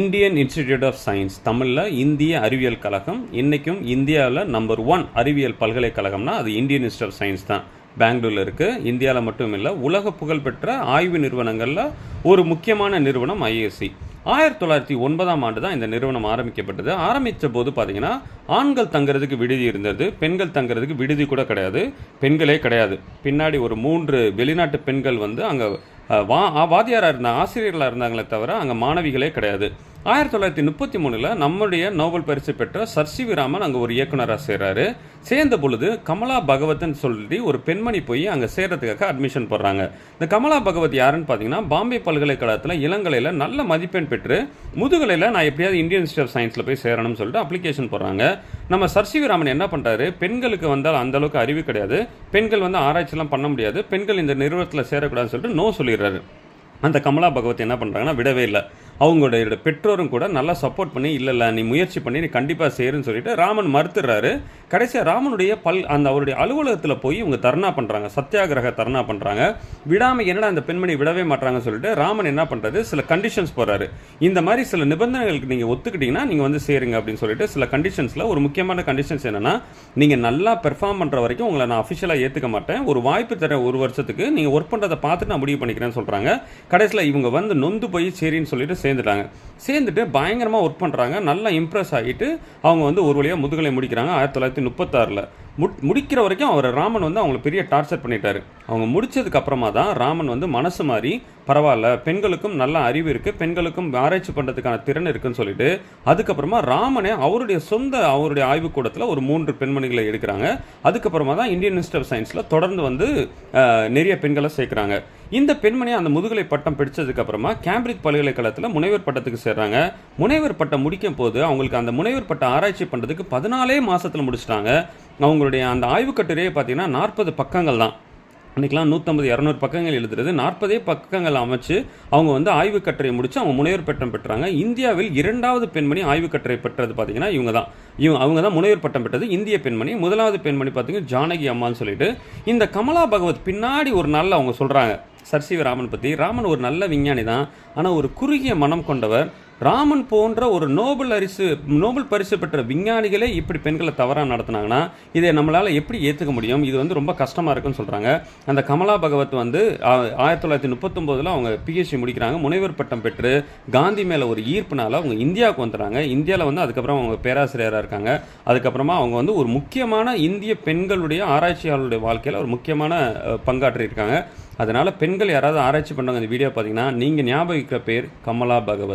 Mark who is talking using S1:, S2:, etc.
S1: Indian institute of science தமிழில் இந்திய அறிவியல் கழகம். இன்றைக்கும் இந்தியாவில் நம்பர் 1 அறிவியல் பல்கலைக்கழகம்னா அது இந்தியன் இன்ஸ்டியூட் ஆஃப் சயின்ஸ் தான். பெங்களூரில் இருக்குது. இந்தியாவில் மட்டும் இல்லை, உலக புகழ்பெற்ற ஆய்வு நிறுவனங்களில் ஒரு முக்கியமான நிறுவனம் ஐஏஎஸ்சி. 1909ஆம் ஆண்டு தான் இந்த நிறுவனம் ஆரம்பிக்கப்பட்டது. ஆரம்பித்த போது பார்த்தீங்கன்னா ஆண்கள் தங்குறதுக்கு விடுதி இருந்தது, பெண்கள் தங்குறதுக்கு விடுதி கூட கிடையாது, பெண்களே கிடையாது. பின்னாடி ஒரு 3 வெளிநாட்டு பெண்கள் வந்து அங்கே வாத்தியாராக இருந்தாங்க, ஆசிரியர்களாக இருந்தாங்களே தவிர அங்கே மாணவிகளே கிடையாது. 1933 நம்முடைய நோபல் பரிசு பெற்ற சர் சி வி ராமன் அங்கே ஒரு இயக்குனராக சேர்றாரு. சேர்ந்த பொழுது கமலா பகவத்னு சொல்லி ஒரு பெண்மணி போய் அங்கே சேர்றதுக்காக அட்மிஷன் போடுறாங்க. இந்த கமலா பகவத் யாருன்னு பார்த்தீங்கன்னா பாம்பே பல்கலைக்கழகத்தில் இளங்கலையில் நல்ல மதிப்பெண் பெற்று முதுகலையில் நான் எப்படியாவது இந்தியன் இன்ஸ்டியூட் ஆஃப் சயின்ஸில் போய் சேரணும்னு சொல்லிட்டு அப்ளிகேஷன் போடுறாங்க. நம்ம சர் சி வி ராமன் என்ன பண்ணுறாரு, பெண்களுக்கு வந்தால் அந்த அளவுக்கு அறிவு கிடையாது, பெண்கள் வந்து ஆராய்ச்சிலாம் பண்ண முடியாது, பெண்கள் இந்த நிறுவனத்தில் சேரக்கூடாதுன்னு சொல்லிட்டு நோ சொல்லிடுறாரு. அந்த கமலா பகவத் என்ன பண்ணுறாங்கன்னா விடவே இல்லை. அவங்களுடைய பெற்றோரும் கூட நல்லா சப்போர்ட் பண்ணி இல்லை நீ முயற்சி பண்ணி நீ கண்டிப்பாக சேருன்னு சொல்லிட்டு ராமன் மறுத்துடுறாரு. கடைசியாக ராமனுடைய அவருடைய அலுவலகத்தில் போய் இவங்க தர்ணா பண்ணுறாங்க, சத்தியாகிரக தர்ணா பண்ணுறாங்க. விடாமல் என்னடா அந்த பெண்மணி விடவே மாட்டாங்கன்னு சொல்லிட்டு ராமன் என்ன பண்ணுறது, சில கண்டிஷன்ஸ் போடுறாரு. இந்த மாதிரி சில நிபந்தனைகளுக்கு நீங்கள் ஒத்துக்கிட்டீங்கன்னா நீங்கள் வந்து சேருங்க அப்படின்னு சொல்லிட்டு சில கண்டிஷன்ஸில் ஒரு முக்கியமான கண்டிஷன்ஸ் என்னென்னா, நீங்கள் நல்லா பெர்ஃபார்ம் பண்ணுற வரைக்கும் உங்களை நான் அஃபிஷியலாக ஏற்றுக்க மாட்டேன், ஒரு வாய்ப்பு தர 1 வருஷத்துக்கு நீங்கள் ஒர்க் பண்ணுறதை பார்த்துட்டு நான் முடிவு பண்ணிக்கிறேன்னு சொல்கிறாங்க. கடைசியில் இவங்க வந்து நொந்து போய் சரின்னு சொல்லிட்டு சேர்ந்துட்டு பயங்கரமாக ஒர்க் பண்ணுறாங்க. நல்லா இம்ப்ரெஸ் ஆகிட்டு அவங்க வந்து ஒரு வழியாக முதுகலை முடிக்கிறாங்க. 1936 முடிக்கிற வரைக்கும் அவர் ராமன் வந்து அவங்களை பெரிய டார்ச்சர் பண்ணிட்டாரு. அவங்க முடிச்சதுக்கு அப்புறமா தான் ராமன் வந்து மனசு மாறி பரவாயில்ல, பெண்களுக்கும் நல்ல அறிவு இருக்குது, பெண்களுக்கும் ஆராய்ச்சி பண்ணுறதுக்கான திறன் இருக்குன்னு சொல்லிட்டு அதுக்கப்புறமா ராமனே அவருடைய ஆய்வுக்கூடத்தில் ஒரு 3 பெண்மணிகளை எடுக்கிறாங்க. அதுக்கப்புறமா தான் இந்தியன் இன்ஸ்டியூட் ஆஃப் சயின்ஸில் தொடர்ந்து வந்து நிறைய பெண்களை சேர்க்குறாங்க. இந்த பெண்மணி அந்த முதுகலை பட்டம் பிடிச்சதுக்கு அப்புறமா கேம்பிரிட்ஜ் பல்கலைக்கழகத்தில் முனைவர் பட்டத்துக்கு சேர்றாங்க. முனைவர் பட்டம் முடிக்கும் போது அவங்களுக்கு அந்த முனைவர் பட்டம் ஆராய்ச்சி பண்ணுறதுக்கு 14 மாதத்தில் முடிச்சிட்டாங்க. அவங்களுடைய அந்த ஆய்வு கட்டுரையே பார்த்தீங்கன்னா 40 பக்கங்கள் தான். அன்றைக்கெலாம் 150-200 பக்கங்கள் எழுதுறது, 40 பக்கங்கள் அமைச்சு அவங்க வந்து ஆய்வு கட்டுரை முடித்து அவங்க முனைவர் பட்டம் பெற்றாங்க. இந்தியாவில் 2வது பெண்மணி ஆய்வு கட்டுரை பெற்றது பார்த்தீங்கன்னா அவங்க தான் முனைவர் பட்டம் பெற்றது இந்திய பெண்மணி. 1வது பெண்மணி பார்த்தீங்கன்னா ஜானகி அம்மான்னு சொல்லிட்டு. இந்த கமலா பகவத் பின்னாடி ஒரு நாளில் அவங்க சொல்கிறாங்க சர் சி வி ராமன் பற்றி, ராமன் ஒரு நல்ல விஞ்ஞானி தான், ஆனால் ஒரு குறுகிய மனம் கொண்டவர். ராமன் போன்ற ஒரு நோபல் பரிசு பெற்ற விஞ்ஞானிகளே இப்படி பெண்களை தவறாக நடத்தினாங்கன்னா இதை நம்மளால் எப்படி ஏற்றுக்க முடியும், இது வந்து ரொம்ப கஷ்டமாக இருக்குன்னு சொல்கிறாங்க. அந்த கமலா பகவத் வந்து 1939 அவங்க பிஹெச்டி முடிக்கிறாங்க. முனைவர் பட்டம் பெற்று காந்தி மேலே ஒரு ஈர்ப்புனால அவங்க இந்தியாவுக்கு வந்துடுறாங்க. இந்தியாவில் வந்து அதுக்கப்புறம் அவங்க பேராசிரியராக இருக்காங்க. அதுக்கப்புறமா அவங்க வந்து ஒரு முக்கியமான இந்திய பெண்களுடைய ஆராய்ச்சியாளருடைய வாழ்க்கையில் ஒரு முக்கியமான பங்காற்றியிருக்காங்க. அதனால் பெண்கள் யாராவது ஆராய்ச்சி பண்ணுறாங்க இந்த வீடியோ பார்த்தீங்கன்னா நீங்கள் ஞாபகிக்கிற பேர் கமலா பகவத்.